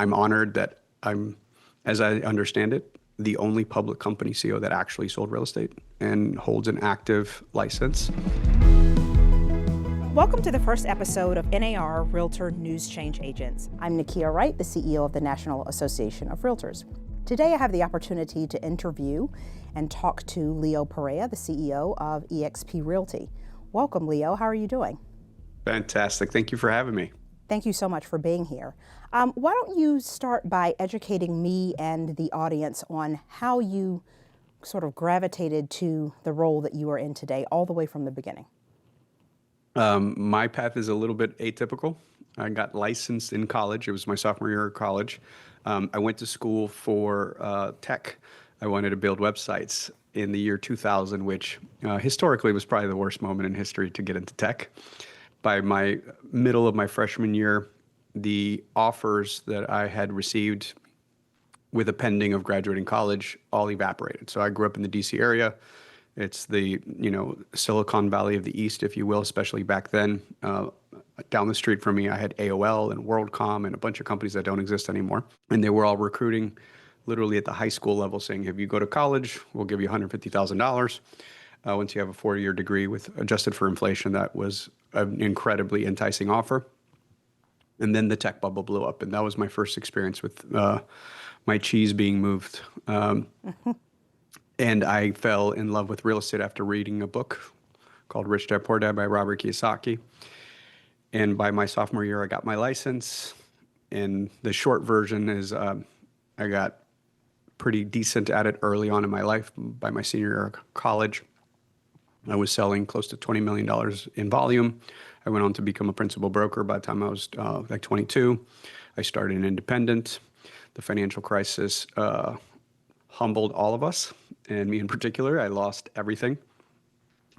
I'm honored that I'm, as I understand it, the only public company CEO that actually sold real estate and holds an active license. Welcome to the first episode of NAR Realtor News Change Agents. I'm Nykia Wright, the CEO of the National Association of Realtors. Today I have the opportunity to interview and talk to Leo Pareja, the CEO of eXp Realty. Welcome, Leo. How are you doing? Fantastic. Thank you for having me. Thank you so much for being here. Why don't you start by educating me and the audience on how you sort of gravitated to the role that you are in today, all the way from the beginning? My path is a little bit atypical. I got licensed in college. It was my sophomore year of college. I went to school for tech. I wanted to build websites in the year 2000, which historically was probably the worst moment in history to get into tech. By my middle of my freshman year, the offers that I had received with a pending of graduating college all evaporated. So I grew up in the DC area. It's the, Silicon Valley of the East, if you will, especially back then. Down the street from me, I had AOL and WorldCom and a bunch of companies that don't exist anymore. And they were all recruiting literally at the high school level saying, if you go to college, we'll give you $150,000. Once you have a 4-year degree with adjusted for inflation, that was an incredibly enticing offer. And then the tech bubble blew up. And that was my first experience with my cheese being moved. And I fell in love with real estate after reading a book called Rich Dad Poor Dad by Robert Kiyosaki. And by my sophomore year, I got my license. And the short version is I got pretty decent at it early on in my life. By my senior year of college, I was selling close to $20 million in volume. I went on to become a principal broker by the time I was like 22. I started an independent. The financial crisis humbled all of us, and me in particular. I lost everything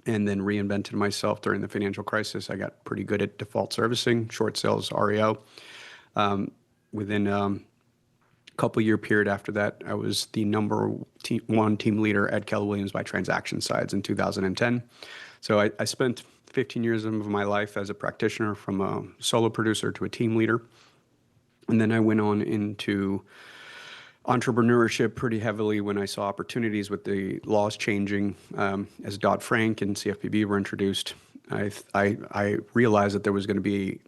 and then reinvented myself during the financial crisis. I got pretty good at default servicing, short sales, REO. Within a couple-year period after that, I was the number one team leader at Keller Williams by transaction sides in 2010. So I spent 15 years of my life as a practitioner, from a solo producer to a team leader. And then I went on into entrepreneurship pretty heavily when I saw opportunities with the laws changing. As Dodd-Frank and CFPB were introduced, I realized that there was going to be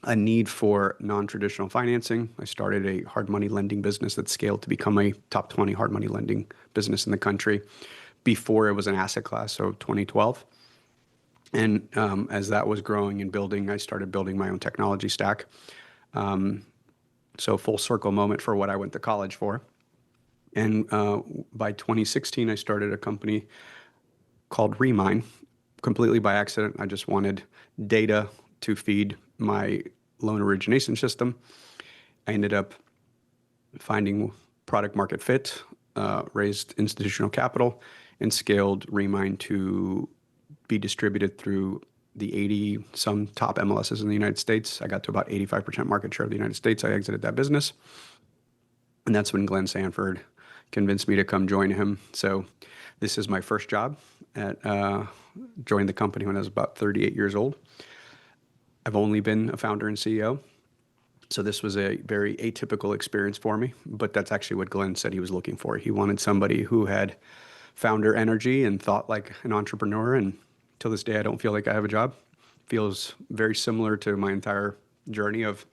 a need for non-traditional financing. I started a hard money lending business that scaled to become a top 20 hard money lending business in the country before it was an asset class, so 2012. And as that was growing and building, I started building my own technology stack. So full circle moment for what I went to college for. And by 2016, I started a company called Remine, completely by accident. I just wanted data to feed my loan origination system. I ended up finding product market fit, raised institutional capital, and scaled Remine to be distributed through the 80-some top MLSs in the United States. I got to about 85% market share of the United States. I exited that business. And that's when Glenn Sanford convinced me to come join him. So this is my first job at joined the company when I was about 38 years old. I've only been a founder and CEO. So this was a very atypical experience for me, but that's actually what Glenn said he was looking for. He wanted somebody who had founder energy and thought like an entrepreneur. And till this day, I don't feel like I have a job. Feels very similar to my entire journey of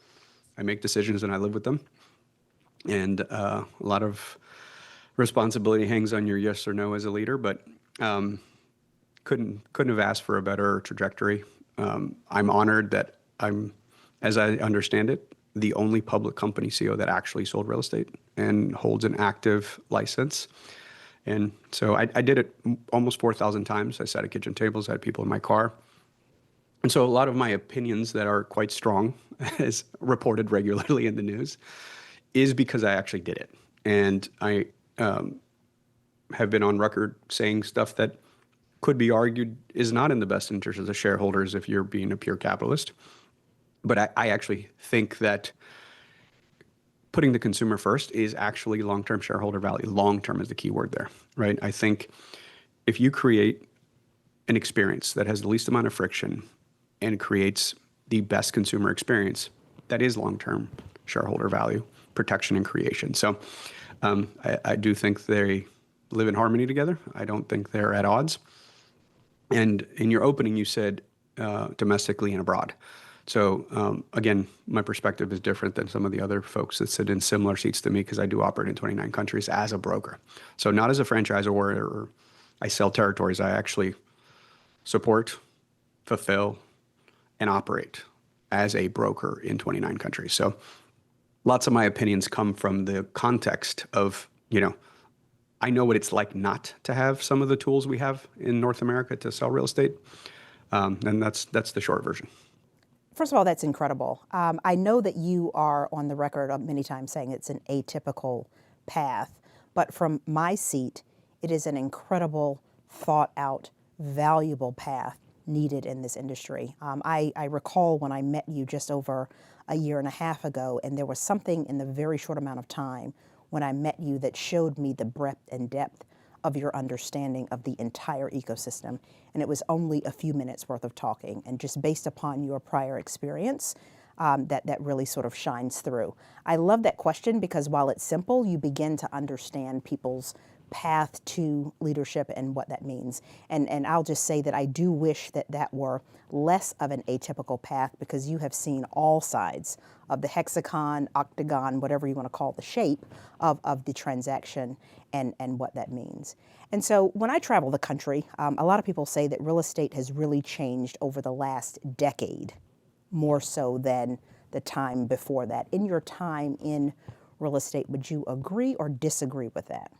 I make decisions and I live with them. And a lot of responsibility hangs on your yes or no as a leader, but couldn't have asked for a better trajectory. I'm honored that I'm, as I understand it, the only public company CEO that actually sold real estate and holds an active license. And so I did it almost 4,000 times. I sat at kitchen tables, I had people in my car. And so a lot of my opinions that are quite strong, as reported regularly in the news, is because I actually did it. And I have been on record saying stuff that could be argued is not in the best interest of the shareholders if you're being a pure capitalist. But I actually think that putting the consumer first is actually long-term shareholder value. Long-term is the key word there, right? I think if you create an experience that has the least amount of friction and creates the best consumer experience, that is long-term shareholder value, protection, and creation. So I do think they live in harmony together. I don't think they're at odds. And in your opening, you said domestically and abroad. So again, my perspective is different than some of the other folks that sit in similar seats to me because I do operate in 29 countries as a broker. So not as a franchisor or I sell territories. I actually support, fulfill, and operate as a broker in 29 countries. So lots of my opinions come from the context of, I know what it's like not to have some of the tools we have in North America to sell real estate. And that's the short version. First of all, that's incredible. I know that you are on the record many times saying it's an atypical path, but from my seat, it is an incredible, thought out, valuable path needed in this industry. I recall when I met you just over a year and a half ago, and there was something in the very short amount of time when I met you that showed me the breadth and depth of your understanding of the entire ecosystem. And it was only a few minutes worth of talking. And just based upon your prior experience, that really sort of shines through. I love that question because while it's simple, you begin to understand people's path to leadership and what that means. And I'll just say that I do wish that that were less of an atypical path because you have seen all sides of the hexagon, octagon, whatever you want to call the shape of the transaction and what that means. And so when I travel the country, a lot of people say that real estate has really changed over the last decade, more so than the time before that. In your time in real estate, would you agree or disagree with that?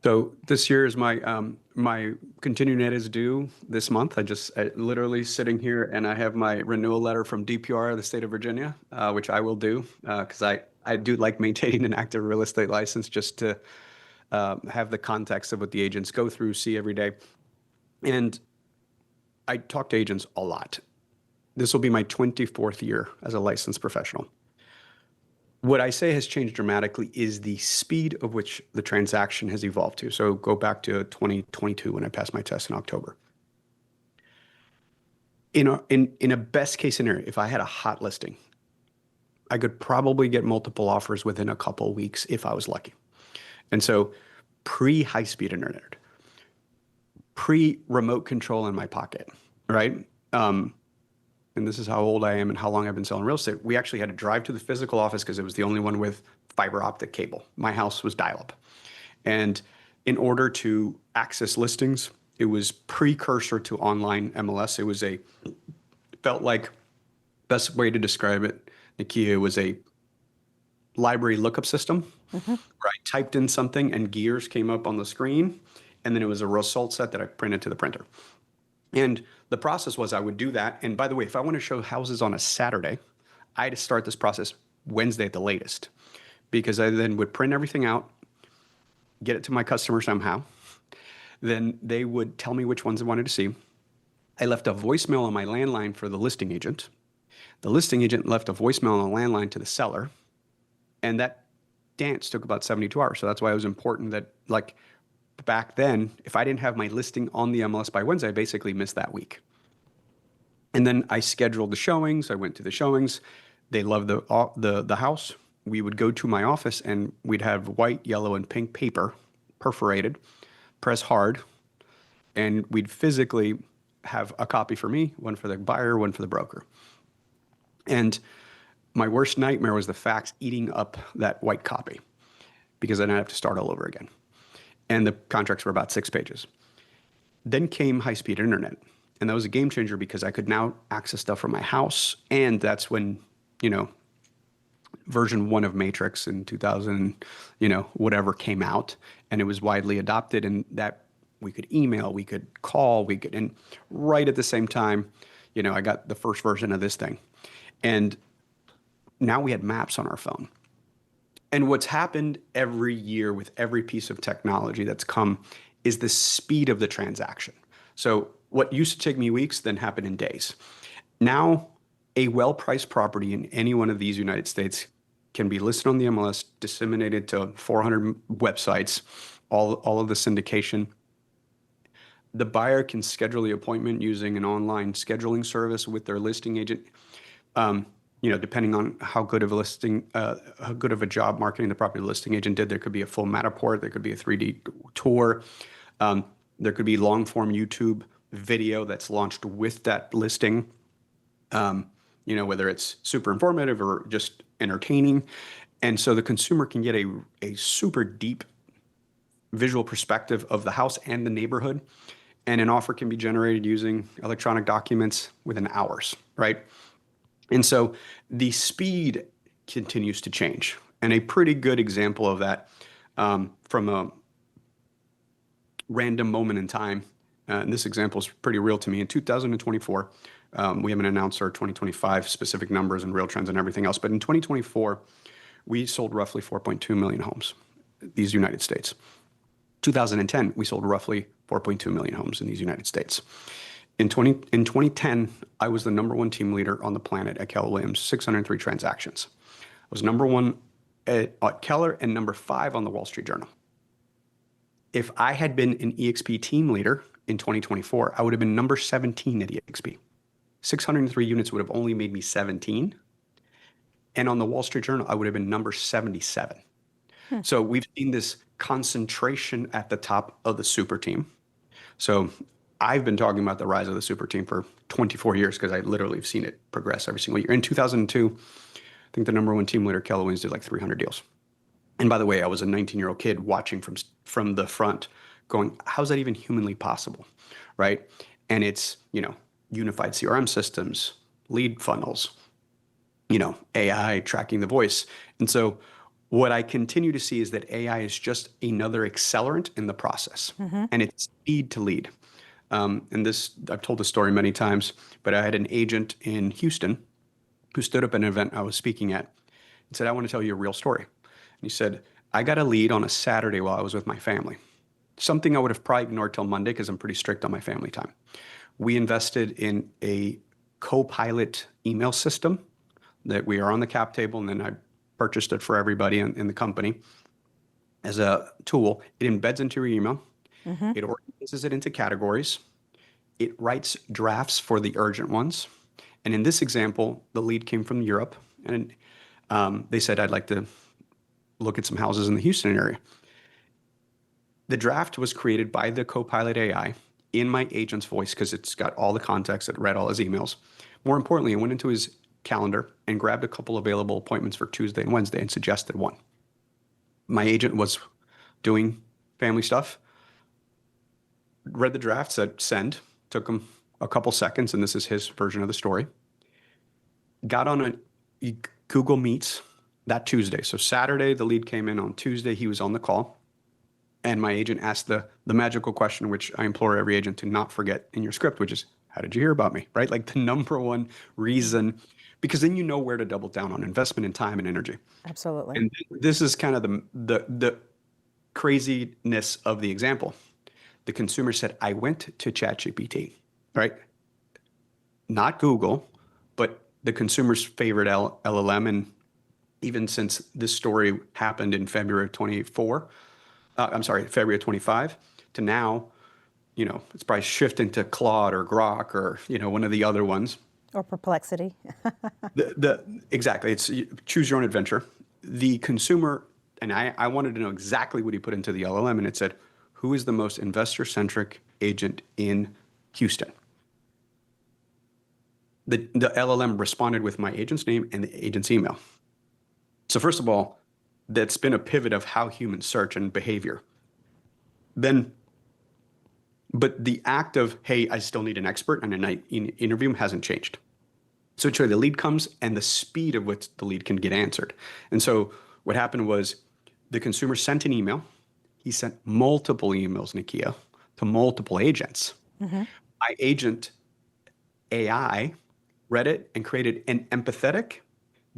So this year is my continuing ed is due this month. I literally sitting here and I have my renewal letter from DPR of the state of Virginia, which I will do because I do like maintaining an active real estate license just to have the context of what the agents go through, see every day. And I talk to agents a lot. This will be my 24th year as a licensed professional. What I say has changed dramatically is the speed of which the transaction has evolved to. So go back to 2022 when I passed my test in October. In a best case scenario, if I had a hot listing, I could probably get multiple offers within a couple of weeks if I was lucky. And so pre-high-speed internet, pre-remote control in my pocket, right? And this is how old I am and how long I've been selling real estate. We actually had to drive to the physical office because it was the only one with fiber optic cable. My house was dial-up. And in order to access listings, it was precursor to online MLS. Felt like, best way to describe it, Nykia, was a library lookup system where I typed in something and gears came up on the screen. And then it was a result set that I printed to the printer. And the process was I would do that. And by the way, if I want to show houses on a Saturday, I had to start this process Wednesday at the latest because I then would print everything out, get it to my customer somehow. Then they would tell me which ones they wanted to see. I left a voicemail on my landline for the listing agent. The listing agent left a voicemail on the landline to the seller. And that dance took about 72 hours. So that's why it was important that, like, back then, if I didn't have my listing on the MLS by Wednesday, I basically missed that week. And then I scheduled the showings. I went to the showings. They loved the house. We would go to my office and we'd have white, yellow, and pink paper perforated, press hard, and we'd physically have a copy for me, one for the buyer, one for the broker. And my worst nightmare was the fax eating up that white copy because then I'd have to start all over again. And the contracts were about 6 pages. Then came high-speed internet. And that was a game changer because I could now access stuff from my house. And that's when, version 1 of Matrix in 2000, whatever came out. And it was widely adopted. And that we could email, we could call, and right at the same time, I got the first version of this thing. And now we had maps on our phone. And what's happened every year with every piece of technology that's come is the speed of the transaction. So what used to take me weeks then happened in days. Now, a well-priced property in any one of these United States can be listed on the MLS, disseminated to 400 websites, all of the syndication. The buyer can schedule the appointment using an online scheduling service with their listing agent. depending on how good of a how good of a job marketing the property the listing agent did, there could be a full Matterport, there could be a 3D tour, there could be long form YouTube video that's launched with that listing, whether it's super informative or just entertaining. And so the consumer can get a super deep visual perspective of the house and the neighborhood. And an offer can be generated using electronic documents within hours, right? And so the speed continues to change. And a pretty good example of that from a random moment in time, and this example is pretty real to me. In 2024, we haven't announced our 2025 specific numbers and real trends and everything else, but in 2024, we sold roughly 4.2 million homes, these United States. 2010, we sold roughly 4.2 million homes in these United States. In 2010, I was the #1 team leader on the planet at Keller Williams, 603 transactions. I was #1 at Keller and #5 on the Wall Street Journal. If I had been an EXP team leader in 2024, I would have been #17 at EXP. 603 units would have only made me 17. And on the Wall Street Journal, I would have been #77. So we've seen this concentration at the top of the super team. So I've been talking about the rise of the super team for 24 years because I literally have seen it progress every single year. In 2002, I think the #1 team leader, Keller Williams, did like 300 deals. And by the way, I was a 19-year-old kid watching from the front going, how's that even humanly possible, right? And it's, unified CRM systems, lead funnels, AI tracking the voice. And so what I continue to see is that AI is just another accelerant in the process, and it's speed to lead. And this, I've told this story many times, but I had an agent in Houston who stood up at an event I was speaking at and said, I want to tell you a real story. And he said, I got a lead on a Saturday while I was with my family. Something I would have probably ignored till Monday because I'm pretty strict on my family time. We invested in a co-pilot email system that we are on the cap table, and then I purchased it for everybody in the company as a tool. It embeds into your email. It organizes it into categories. It writes drafts for the urgent ones. And in this example, the lead came from Europe, and they said, I'd like to look at some houses in the Houston area. The draft was created by the Copilot AI in my agent's voice because it's got all the context. It read all his emails. More importantly, it went into his calendar and grabbed a couple available appointments for Tuesday and Wednesday and suggested one. My agent was doing family stuff, read the draft, said send, took him a couple seconds, and this is his version of the story. Got on a Google Meets that Tuesday. So Saturday, the lead came in. On Tuesday, he was on the call. And my agent asked the magical question, which I implore every agent to not forget in your script, which is, how did you hear about me, right? Like the #1 reason, because then you know where to double down on investment in time and energy. Absolutely. And this is kind of the craziness of the example. The consumer said, I went to ChatGPT, right? Not Google, but the consumer's favorite LLM. And even since this story happened in February of 25 to now, it's probably shifting to Claude or Grok or, one of the other ones. Or Perplexity. Exactly. It's choose your own adventure. The consumer, and I wanted to know exactly what he put into the LLM, and it said, who is the most investor-centric agent in Houston? The LLM responded with my agent's name and the agent's email. So first of all, that's been a pivot of how humans search and behavior. But the act of, hey, I still need an expert and an interview hasn't changed. So actually the lead comes and the speed of which the lead can get answered. And so what happened was the consumer sent an email. He sent multiple emails, Nykia, to multiple agents. My agent AI read it and created an empathetic,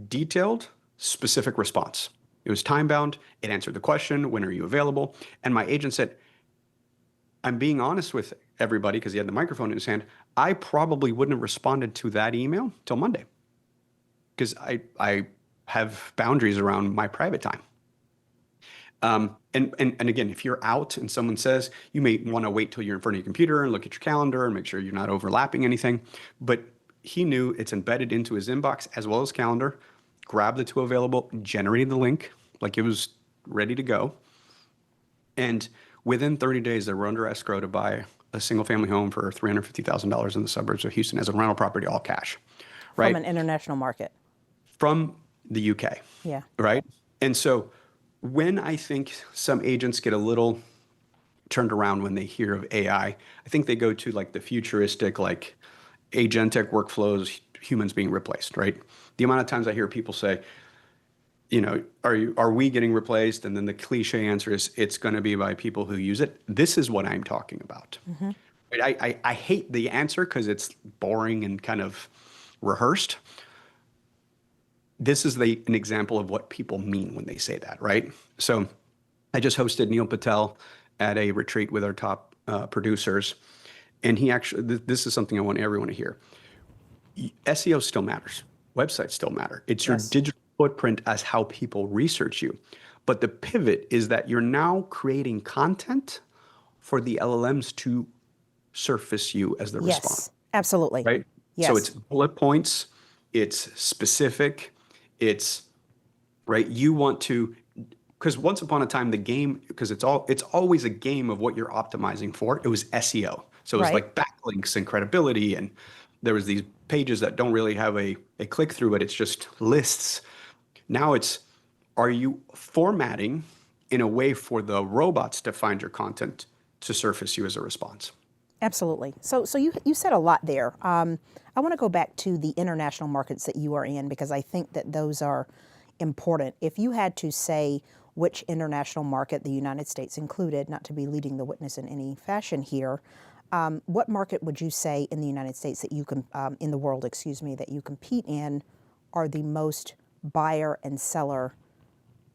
detailed, specific response. It was time-bound. It answered the question, when are you available? And my agent said, I'm being honest with everybody because he had the microphone in his hand. I probably wouldn't have responded to that email till Monday because I have boundaries around my private time. And again, if you're out and someone says, you may want to wait till you're in front of your computer and look at your calendar and make sure you're not overlapping anything. But he knew it's embedded into his inbox as well as calendar, grabbed the two available, generated the link like it was ready to go. And within 30 days, they were under escrow to buy a single family home for $350,000 in the suburbs of Houston as a rental property, all cash, right? From an international market. From the UK. Yeah. Right. And so when I think some agents get a little turned around when they hear of AI, I think they go to like the futuristic, like agentic workflows, humans being replaced, right? The amount of times I hear people say, are we getting replaced? And then the cliche answer is it's going to be by people who use it. This is what I'm talking about. Right? I hate the answer because it's boring and kind of rehearsed. This is an example of what people mean when they say that, right? So I just hosted Neil Patel at a retreat with our top producers. And he actually, this is something I want everyone to hear. SEO still matters. Websites still matter. It's your digital footprint as how people research you. But the pivot is that you're now creating content for the LLMs to surface you as the response. Absolutely. Right? Yes. So it's bullet points, it's specific, it's right. You want to, because once upon a time, the game, because it's always a game of what you're optimizing for. It was SEO. So it was like backlinks and credibility. And there was these pages that don't really have a click through, but it's just lists. Now it's, are you formatting in a way for the robots to find your content to surface you as a response? Absolutely. So you said a lot there. I want to go back to the international markets that you are in, because I think that those are important. If you had to say which international market, the United States included, not to be leading the witness in any fashion here, what market would you say in the United States that you can, in the world, excuse me, that you compete in, are the most buyer and seller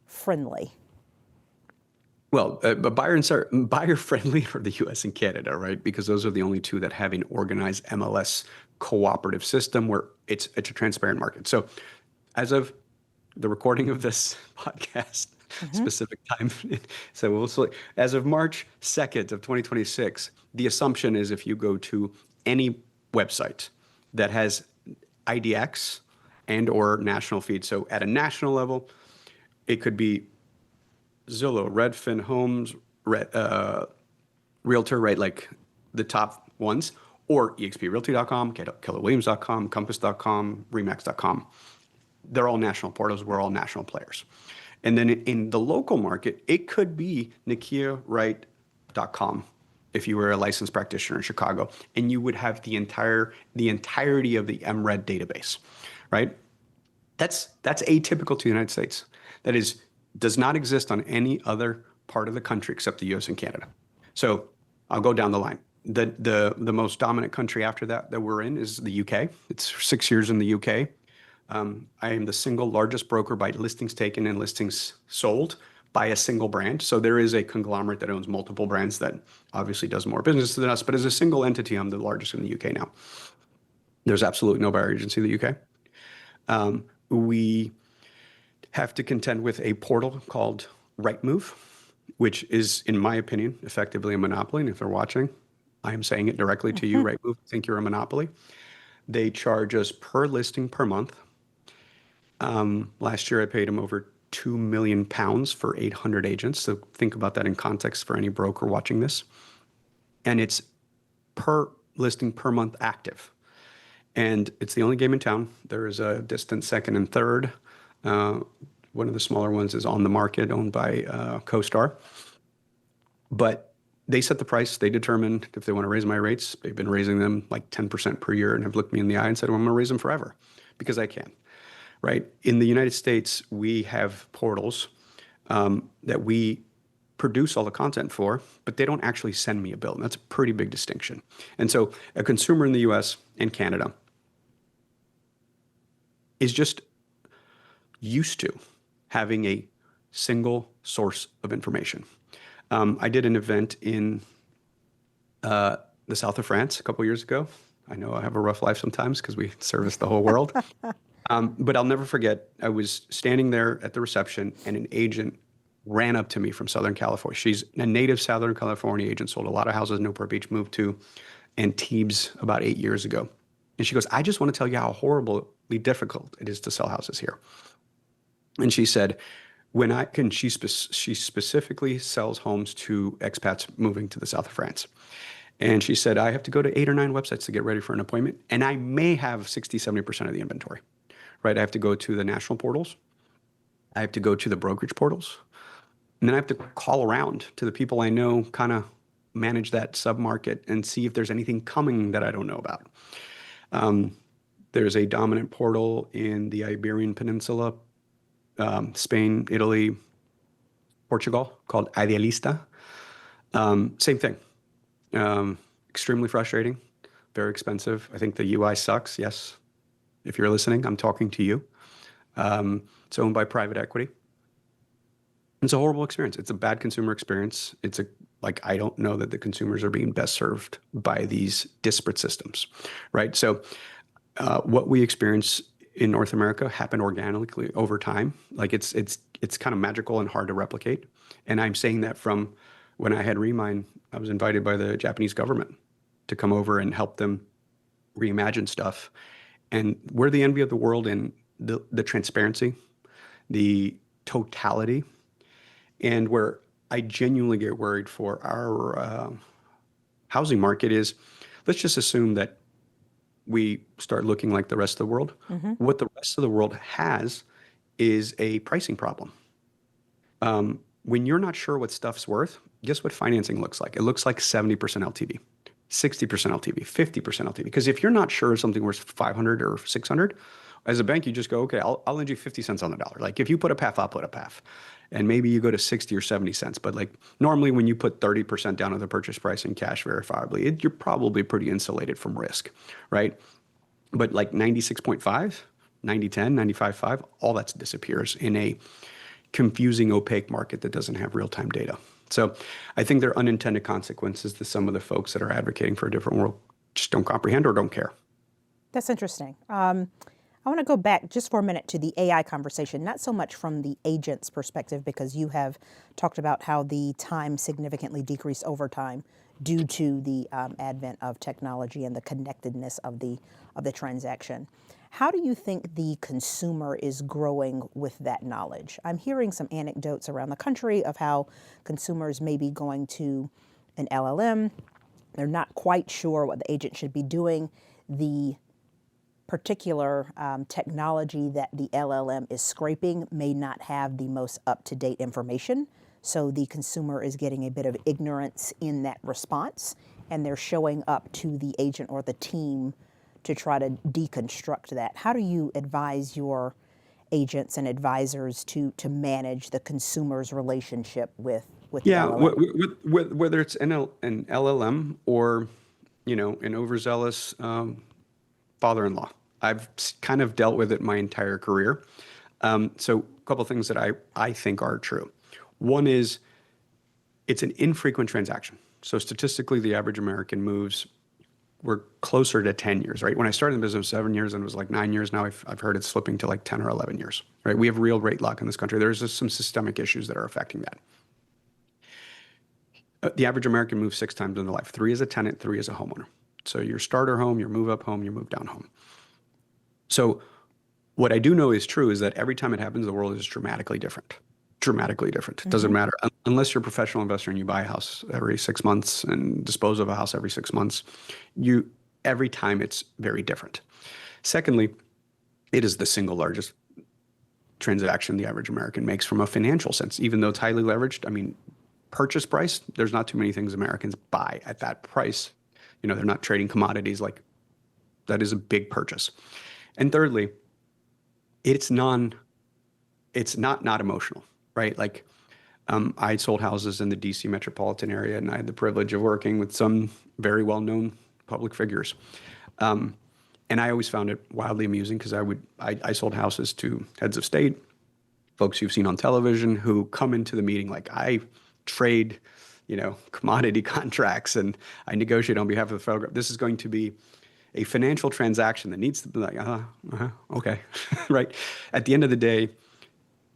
friendly? Well, buyer friendly for the U.S. and Canada, right? Because those are the only two that have an organized MLS cooperative system where it's a transparent market. So, as of the recording of this podcast, specific time, so as of March 2nd of 2026, the assumption is if you go to any website that has IDX and or national feed, so at a national level, it could be Zillow, Redfin, Homes, Realtor, right? Like the top ones, or exprealty.com, kellerwilliams.com, compass.com, remax.com. They're all national portals. We're all national players. And then in the local market, it could be NYkiaWright.com if you were a licensed practitioner in Chicago, and you would have the entirety of the MRED database, right? That's atypical to the United States. That does not exist on any other part of the country except the US and Canada. So I'll go down the line. The most dominant country after that we're in is the UK. It's 6 years in the UK. I am the single largest broker by listings taken and listings sold by a single brand. So there is a conglomerate that owns multiple brands that obviously does more business than us, but as a single entity, I'm the largest in the UK now. There's absolutely no buyer agency in the UK. We have to contend with a portal called Rightmove, which is, in my opinion, effectively a monopoly. And if they're watching, I am saying it directly to you, Rightmove. I think you're a monopoly. They charge us per listing per month. Last year, I paid them over £2 million for 800 agents. So think about that in context for any broker watching this. And it's per listing per month active. And it's the only game in town. There is a distant second and third. One of the smaller ones is On the Market, owned by CoStar. But they set the price. They determined if they want to raise my rates. They've been raising them like 10% per year and have looked me in the eye and said, well, I'm going to raise them forever because I can, right? In the United States, we have portals that we produce all the content for, but they don't actually send me a bill. And that's a pretty big distinction. And so a consumer in the US and Canada is just used to having a single source of information. I did an event in the south of France a couple years ago. I know I have a rough life sometimes because we service the whole world. But I'll never forget, I was standing there at the reception and an agent ran up to me from Southern California. She's a native Southern California agent, sold a lot of houses in Newport Beach, moved to Antibes about 8 years ago. And she goes, I just want to tell you how horribly difficult it is to sell houses here. And she said, she specifically sells homes to expats moving to the south of France. And she said, I have to go to 8 or 9 websites to get ready for an appointment. And I may have 60, 70% of the inventory, right? I have to go to the national portals. I have to go to the brokerage portals. And then I have to call around to the people I know, kind of manage that sub-market and see if there's anything coming that I don't know about. There's a dominant portal in the Iberian Peninsula, Spain, Italy, Portugal, called Idealista. Same thing. Extremely frustrating, very expensive. I think the UI sucks. Yes. If you're listening, I'm talking to you. It's owned by private equity. It's a horrible experience. It's a bad consumer experience. I don't know that the consumers are being best served by these disparate systems, right? So what we experience in North America happened organically over time. Like it's kind of magical and hard to replicate. And I'm saying that from when I had Remine, I was invited by the Japanese government to come over and help them reimagine stuff. And we're the envy of the world in the transparency, the totality, and where I genuinely get worried for our housing market is, let's just assume that we start looking like the rest of the world. What the rest of the world has is a pricing problem. When you're not sure what stuff's worth, guess what financing looks like? It looks like 70% LTV, 60% LTV, 50% LTV. Because if you're not sure something worth 500 or 600, as a bank, you just go, okay, I'll lend you 50 cents on the dollar. Like if you put up half, I'll put up half. And maybe you go to 60 or 70 cents. But like normally when you put 30% down on the purchase price in cash verifiably, you're probably pretty insulated from risk, right? But like 96.5, 90-10, 95.5, all that disappears in a confusing, opaque market that doesn't have real-time data. So I think there are unintended consequences that some of the folks that are advocating for a different world just don't comprehend or don't care. That's interesting. I want to go back just for a minute to the AI conversation, not so much from the agent's perspective, because you have talked about how the time significantly decreased over time due to the advent of technology and the connectedness of the transaction. How do you think the consumer is growing with that knowledge? I'm hearing some anecdotes around the country of how consumers may be going to an LLM. They're not quite sure what the agent should be doing. The particular technology that the LLM is scraping may not have the most up-to-date information. So the consumer is getting a bit of ignorance in that response, and they're showing up to the agent or the team to try to deconstruct that. How do you advise your agents and advisors to manage the consumer's relationship with the LLM? Whether it's an LLM or, an overzealous father-in-law. I've kind of dealt with it my entire career. So a couple of things that I think are true. One is it's an infrequent transaction. So statistically, the average American moves, we're closer to 10 years, right? When I started in the business 7 years and it was like 9 years, now I've heard it's slipping to like 10 or 11 years, right? We have real rate lock in this country. There's just some systemic issues that are affecting that. The average American moves 6 times in their life. 3 as a tenant, 3 as a homeowner. So your starter home, your move up home, your move down home. So what I do know is true is that every time it happens, the world is dramatically different. Dramatically different. It doesn't matter. Unless you're a professional investor and you buy a house every 6 months and dispose of a house every 6 months, every time it's very different. Secondly, it is the single largest transaction the average American makes from a financial sense, even though it's highly leveraged. I mean, purchase price, there's not too many things Americans buy at that price. They're not trading commodities. Like that is a big purchase. And thirdly, it's not emotional, right? Like I sold houses in the DC metropolitan area, and I had the privilege of working with some very well-known public figures. And I always found it wildly amusing because I sold houses to heads of state, folks you've seen on television who come into the meeting like, I trade commodity contracts and I negotiate on behalf of the federal government. This is going to be a financial transaction that needs to be like, okay, right? At the end of the day,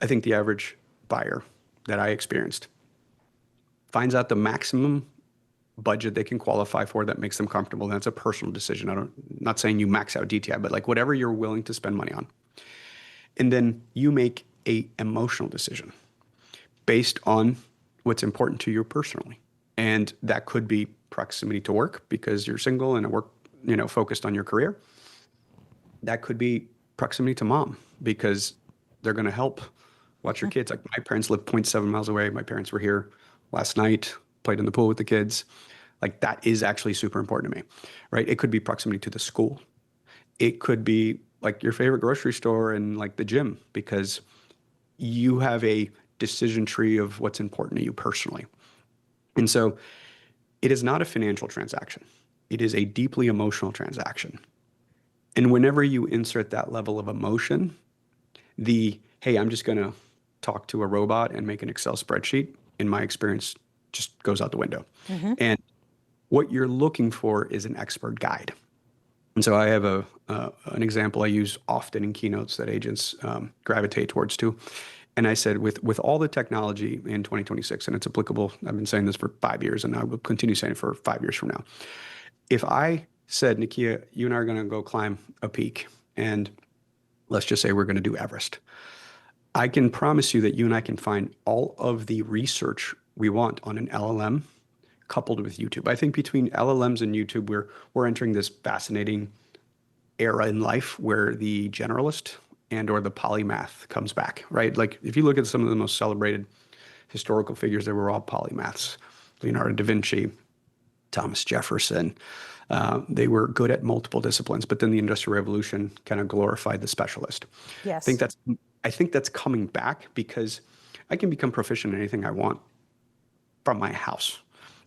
I think the average buyer that I experienced finds out the maximum budget they can qualify for that makes them comfortable. That's a personal decision. Not saying you max out DTI, but like whatever you're willing to spend money on. And then you make a emotional decision based on what's important to you personally. And that could be proximity to work because you're single and work, focused on your career. That could be proximity to mom because they're going to help watch your kids. Like my parents live 0.7 miles away. My parents were here last night, played in the pool with the kids. Like that is actually super important to me, right? It could be proximity to the school. It could be like your favorite grocery store and like the gym because you have a decision tree of what's important to you personally. And so it is not a financial transaction. It is a deeply emotional transaction. And whenever you insert that level of emotion, hey, I'm just going to talk to a robot and make an Excel spreadsheet, in my experience, just goes out the window. And what you're looking for is an expert guide. And so I have an example I use often in keynotes that agents gravitate towards too. And I said, with all the technology in 2026, and it's applicable, I've been saying this for 5 years, and I will continue saying it for 5 years from now. If I said, Nykia, you and I are going to go climb a peak, and let's just say we're going to do Everest, I can promise you that you and I can find all of the research we want on an LLM coupled with YouTube. I think between LLMs and YouTube, we're entering this fascinating era in life where the generalist and or the polymath comes back, right? Like if you look at some of the most celebrated historical figures, they were all polymaths. Leonardo da Vinci, Thomas Jefferson. They were good at multiple disciplines, but then the Industrial Revolution kind of glorified the specialist. Yes. I think that's coming back because I can become proficient in anything I want from my house.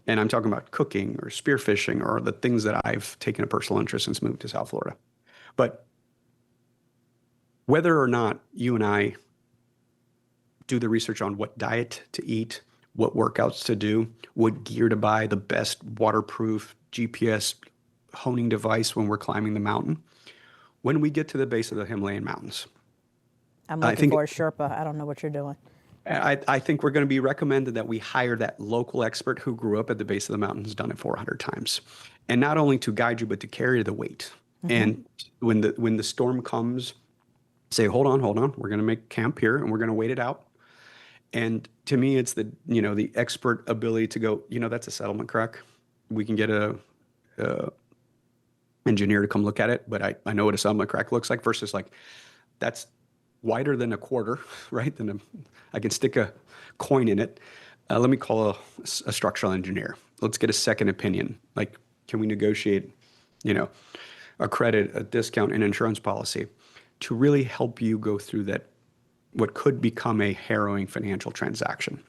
And I'm talking about cooking or spearfishing or the things that I've taken a personal interest since moving to South Florida. But whether or not you and I do the research on what diet to eat, what workouts to do, what gear to buy, the best waterproof GPS honing device when we're climbing the mountain, when we get to the base of the Himalayan mountains, I'm looking for a Sherpa. I don't know what you're doing. I think we're going to be recommended that we hire that local expert who grew up at the base of the mountains, done it 400 times. And not only to guide you, but to carry the weight. And when the storm comes, say, hold on, we're going to make camp here and we're going to wait it out. And to me, it's the expert ability to go, that's a settlement crack. We can get a engineer to come look at it, but I know what a settlement crack looks like versus like, that's wider than a quarter, right? I can stick a coin in it. Let me call a structural engineer. Let's get a second opinion. Like, can we negotiate, a credit, a discount, an insurance policy to really help you go through that, what could become a harrowing financial transaction.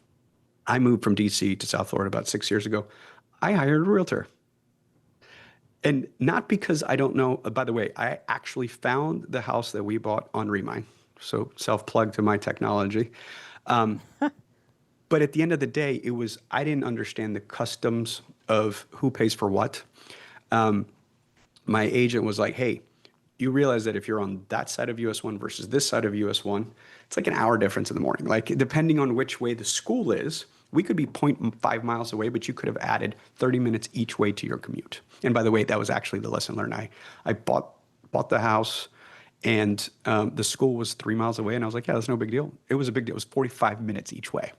I moved from DC to South Florida about 6 years ago. I hired a realtor. And not because I don't know, by the way, I actually found the house that we bought on Remine. So self-plug to my technology. But at the end of the day, I didn't understand the customs of who pays for what. My agent was like, hey, you realize that if you're on that side of US 1 versus this side of US 1, it's like an hour difference in the morning. Like depending on which way the school is, we could be 0.5 miles away, but you could have added 30 minutes each way to your commute. And by the way, that was actually the lesson learned. I bought the house and the school was 3 miles away. And I was like, yeah, that's no big deal. It was a big deal. It was 45 minutes each way.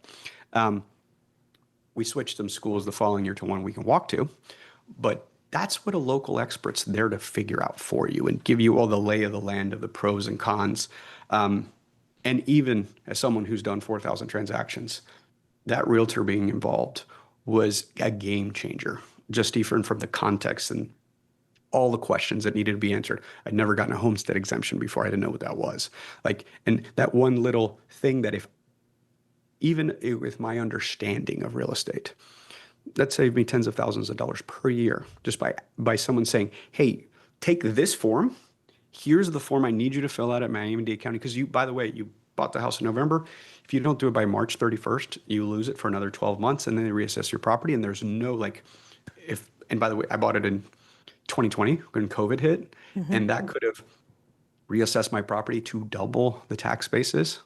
We switched some schools the following year to one we can walk to, but that's what a local expert's there to figure out for you and give you all the lay of the land of the pros and cons. And even as someone who's done 4,000 transactions, that realtor being involved was a game changer, just even from the context and all the questions that needed to be answered. I'd never gotten a homestead exemption before. I didn't know what that was. And that one little thing that even with my understanding of real estate, that saved me tens of thousands of dollars per year just by someone saying, hey, take this form. Here's the form I need you to fill out at Miami-Dade County. Because by the way, you bought the house in November. If you don't do it by March 31st, you lose it for another 12 months and then they reassess your property. And there's no and by the way, I bought it in 2020 when COVID hit, and that could have reassessed my property to double the tax basis,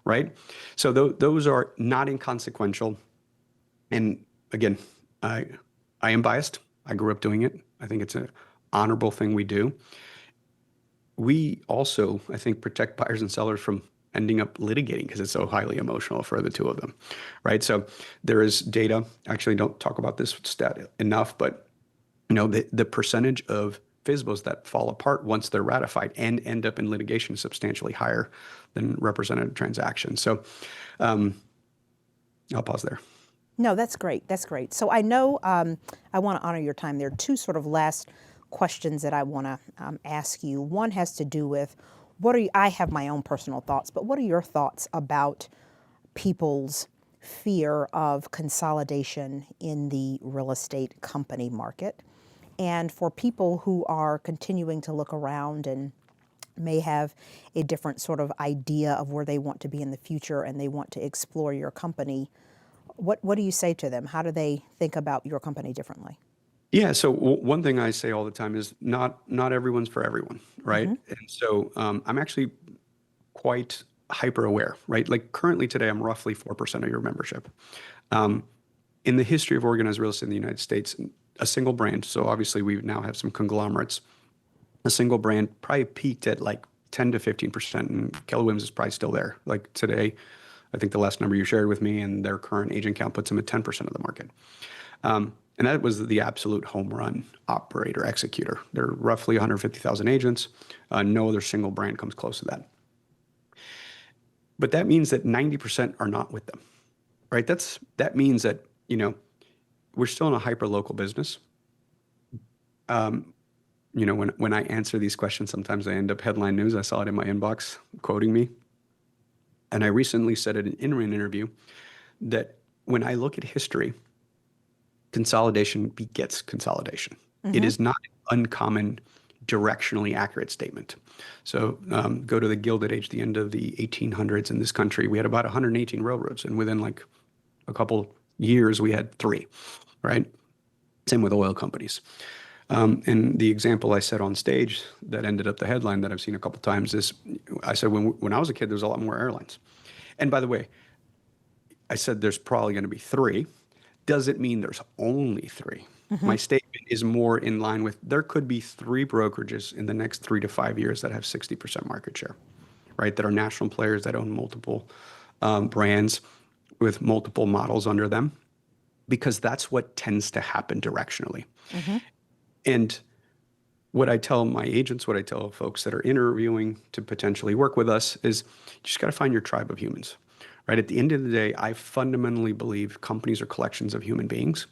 right? So those are not inconsequential. And again, I am biased. I grew up doing it. I think it's an honorable thing we do. We also, I think, protect buyers and sellers from ending up litigating because it's so highly emotional for the two of them, right? So there is data. Actually, don't talk about this stat enough, but the percentage of FSBOs that fall apart once they're ratified and end up in litigation is substantially higher than representative transactions. So I'll pause there. No, that's great. That's great. So I know I want to honor your time. There are two sort of last questions that I want to ask you. One has to do with I have my own personal thoughts, but what are your thoughts about people's fear of consolidation in the real estate company market? And for people who are continuing to look around and may have a different sort of idea of where they want to be in the future and they want to explore your company, what do you say to them? How do they think about your company differently? Yeah, so one thing I say all the time is not everyone's for everyone, right? And so I'm actually quite hyper aware, right? Like currently today, I'm roughly 4% of your membership. In the history of organized real estate in the United States, a single brand, so obviously we now have some conglomerates, a single brand probably peaked at like 10 to 15%, and Keller Williams is probably still there. Like today, I think the last number you shared with me and their current agent count puts them at 10% of the market. And that was the absolute home run operator executor. There are roughly 150,000 agents. No other single brand comes close to that. But that means that 90% are not with them, right? That means that, we're still in a hyper local business. When I answer these questions, sometimes I end up headline news. I saw it in my inbox quoting me. And I recently said in an interview that when I look at history, consolidation begets consolidation. It is not an uncommon, directionally accurate statement. So go to the Gilded Age, the end of the 1800s in this country. We had about 118 railroads, and within like a couple years, we had 3, right? Same with oil companies. And the example I said on stage that ended up the headline that I've seen a couple times is, I said when I was a kid, there was a lot more airlines. And by the way, I said there's probably going to be 3. Doesn't mean there's only 3. My statement is more in line with there could be 3 brokerages in the next 3 to 5 years that have 60% market share, right? That are national players that own multiple brands with multiple models under them, because that's what tends to happen directionally. And what I tell my agents, what I tell folks that are interviewing to potentially work with us is you just got to find your tribe of humans, right? At the end of the day, I fundamentally believe companies are collections of human beings.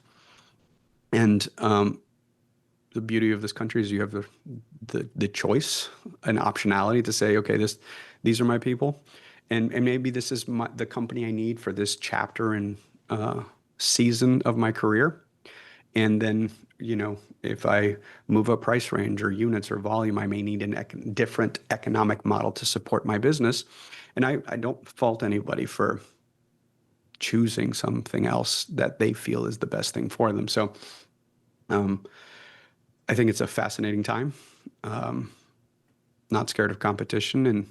And the beauty of this country is you have the choice and optionality to say, okay, these are my people. And maybe this is the company I need for this chapter and season of my career. And then, if I move a price range or units or volume, I may need a different economic model to support my business. And I don't fault anybody for choosing something else that they feel is the best thing for them. So I think it's a fascinating time. Not scared of competition. And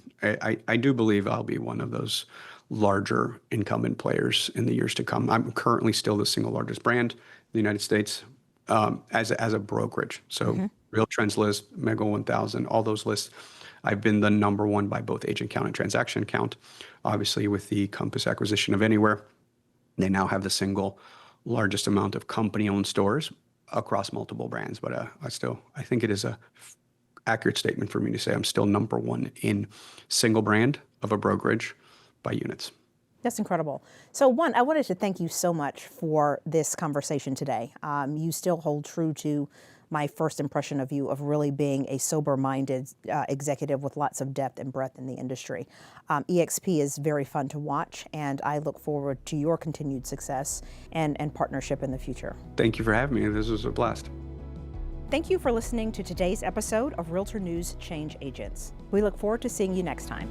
I do believe I'll be one of those larger incumbent players in the years to come. I'm currently still the single largest brand in the United States as a brokerage. So Real Trends list, Mega 1000, all those lists. I've been the number 1 by both agent count and transaction count. Obviously, with the Compass acquisition of Anywhere, they now have the single largest amount of company-owned stores across multiple brands. But I think it is a accurate statement for me to say I'm still number 1 in single brand of a brokerage by units. That's incredible. So one, I wanted to thank you so much for this conversation today. You still hold true to my first impression of you of really being a sober-minded executive with lots of depth and breadth in the industry. EXP is very fun to watch, and I look forward to your continued success and partnership in the future. Thank you for having me. This was a blast. Thank you for listening to today's episode of Realtor News Change Agents. We look forward to seeing you next time.